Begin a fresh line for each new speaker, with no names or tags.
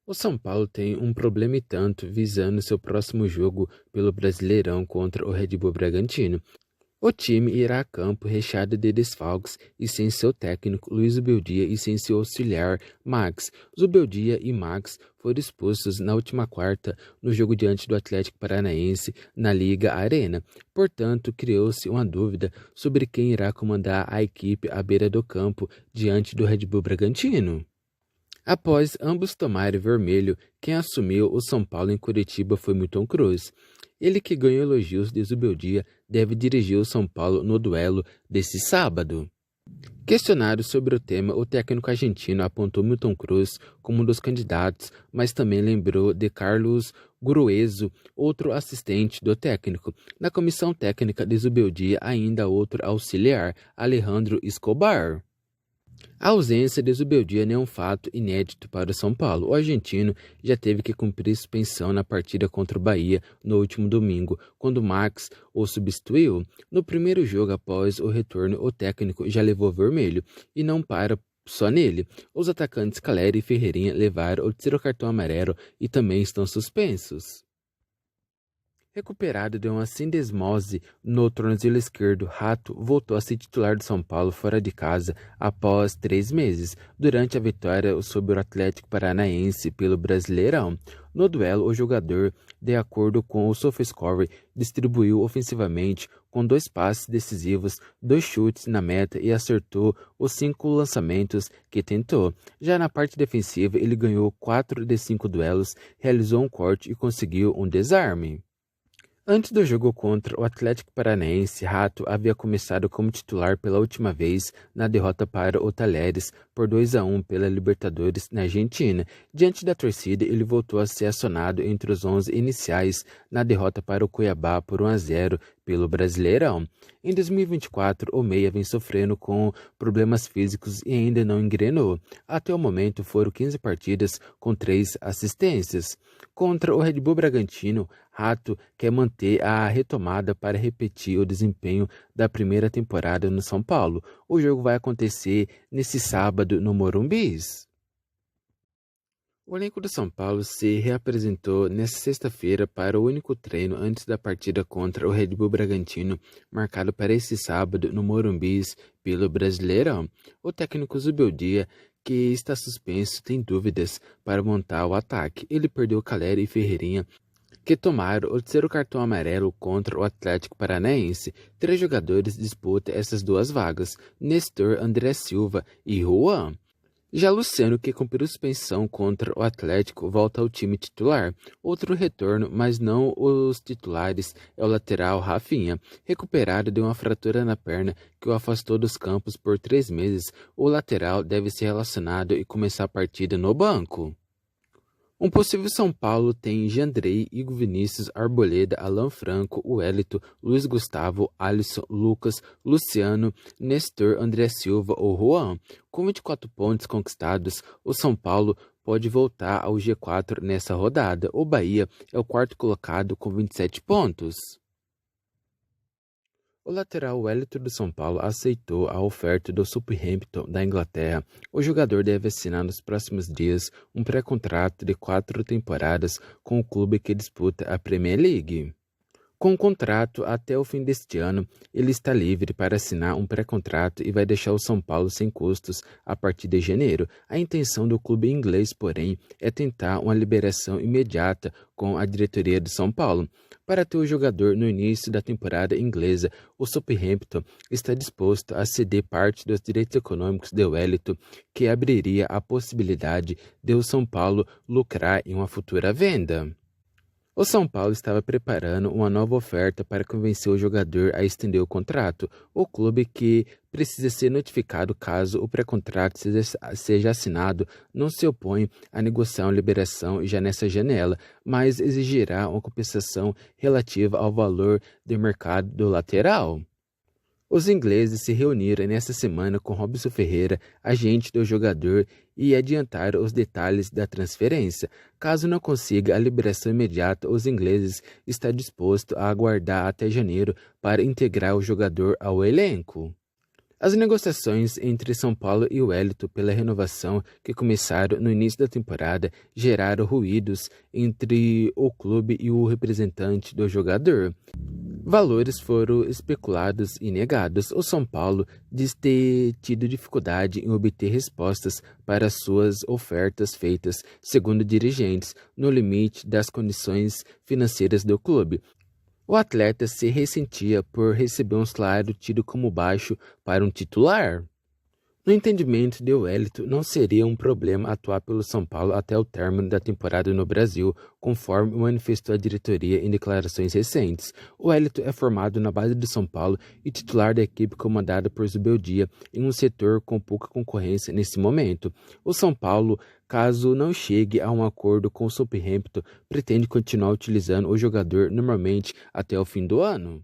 O São Paulo tem um problema e tanto visando seu próximo jogo pelo Brasileirão contra o Red Bull Bragantino. O time irá a campo recheado de desfalques e sem seu técnico Luiz Zubeldia e sem seu auxiliar Max. Zubeldia e Max foram expulsos na última quarta no jogo diante do Atlético Paranaense na Liga Arena. Portanto, criou-se uma dúvida sobre quem irá comandar a equipe à beira do campo diante do Red Bull Bragantino. Após ambos tomarem vermelho, quem assumiu o São Paulo em Curitiba foi Milton Cruz. Ele, que ganhou elogios de Zubeldia, deve dirigir o São Paulo no duelo desse sábado. Questionado sobre o tema, o técnico argentino apontou Milton Cruz como um dos candidatos, mas também lembrou de Carlos Gruezo, outro assistente do técnico. Na comissão técnica de Zubeldia, ainda outro auxiliar, Alejandro Escobar. A ausência de Zubeldia é um fato inédito para o São Paulo. O argentino já teve que cumprir suspensão na partida contra o Bahia no último domingo, quando Max o substituiu. No primeiro jogo após o retorno, o técnico já levou vermelho e não para só nele. Os atacantes Calleri e Ferreirinha levaram o terceiro cartão amarelo e também estão suspensos. Recuperado de uma sindesmose no tornozelo esquerdo, Rato voltou a ser titular do São Paulo fora de casa após 3 meses, durante a vitória sobre o Atlético Paranaense pelo Brasileirão. No duelo, o jogador, de acordo com o SofaScore, distribuiu ofensivamente com 2 passes decisivos, 2 chutes na meta e acertou os 5 lançamentos que tentou. Já na parte defensiva, ele ganhou 4 de 5 duelos, realizou um corte e conseguiu um desarme. Antes do jogo contra o Atlético Paranaense, Rato havia começado como titular pela última vez na derrota para o Talheres por 2-1 pela Libertadores na Argentina. Diante da torcida, ele voltou a ser acionado entre os 11 iniciais na derrota para o Cuiabá por 1-0 pelo Brasileirão. Em 2024, o meia vem sofrendo com problemas físicos e ainda não engrenou. Até o momento foram 15 partidas com 3 assistências. Contra o Red Bull Bragantino, Rato quer manter a retomada para repetir o desempenho da primeira temporada no São Paulo. O jogo vai acontecer nesse sábado no Morumbi. O elenco do São Paulo se reapresentou nesta sexta-feira para o único treino antes da partida contra o Red Bull Bragantino, marcado para esse sábado no Morumbi pelo Brasileirão. O técnico Zubeldia, que está suspenso, tem dúvidas para montar o ataque. Ele perdeu Calleri e Ferreirinha, que tomaram o terceiro cartão amarelo contra o Atlético Paranaense. 3 jogadores disputam essas 2 vagas: Nestor, André Silva e Juan. Já Luciano, que cumpriu suspensão contra o Atlético, volta ao time titular. Outro retorno, mas não os titulares, é o lateral Rafinha. Recuperado de uma fratura na perna que o afastou dos campos por 3 meses, o lateral deve ser relacionado e começar a partida no banco. Um possível São Paulo tem Jandrei, Igor Vinícius, Arboleda, Alan Franco, Wellington, Luiz Gustavo, Alisson, Lucas, Luciano, Nestor, André Silva ou Juan. Com 24 pontos conquistados, o São Paulo pode voltar ao G4 nessa rodada. O Bahia é o 4º colocado com 27 pontos. O lateral Wellington do São Paulo aceitou a oferta do Southampton da Inglaterra. O jogador deve assinar nos próximos dias um pré-contrato de 4 temporadas com o clube que disputa a Premier League. Com o contrato até o fim deste ano, ele está livre para assinar um pré-contrato e vai deixar o São Paulo sem custos a partir de janeiro. A intenção do clube inglês, porém, é tentar uma liberação imediata com a diretoria do São Paulo. Para ter o jogador no início da temporada inglesa, o Southampton está disposto a ceder parte dos direitos econômicos de Wellington, que abriria a possibilidade de o São Paulo lucrar em uma futura venda. O São Paulo estava preparando uma nova oferta para convencer o jogador a estender o contrato. O clube, que precisa ser notificado caso o pré-contrato seja assinado, não se opõe a negociar uma liberação já nessa janela, mas exigirá uma compensação relativa ao valor de mercado do lateral. Os ingleses se reuniram nesta semana com Robson Ferreira, agente do jogador, e adiantaram os detalhes da transferência. Caso não consiga a liberação imediata, os ingleses estão dispostos a aguardar até janeiro para integrar o jogador ao elenco. As negociações entre São Paulo e Wellington pela renovação, que começaram no início da temporada, geraram ruídos entre o clube e o representante do jogador. Valores foram especulados e negados. O São Paulo diz ter tido dificuldade em obter respostas para suas ofertas feitas, segundo dirigentes, no limite das condições financeiras do clube. O atleta se ressentia por receber um salário tido como baixo para um titular. No entendimento de Wellington, não seria um problema atuar pelo São Paulo até o término da temporada no Brasil, conforme manifestou a diretoria em declarações recentes. O Wellington é formado na base do São Paulo e titular da equipe comandada por Zubeldia, em um setor com pouca concorrência nesse momento. O São Paulo, caso não chegue a um acordo com o Southampton, pretende continuar utilizando o jogador normalmente até o fim do ano.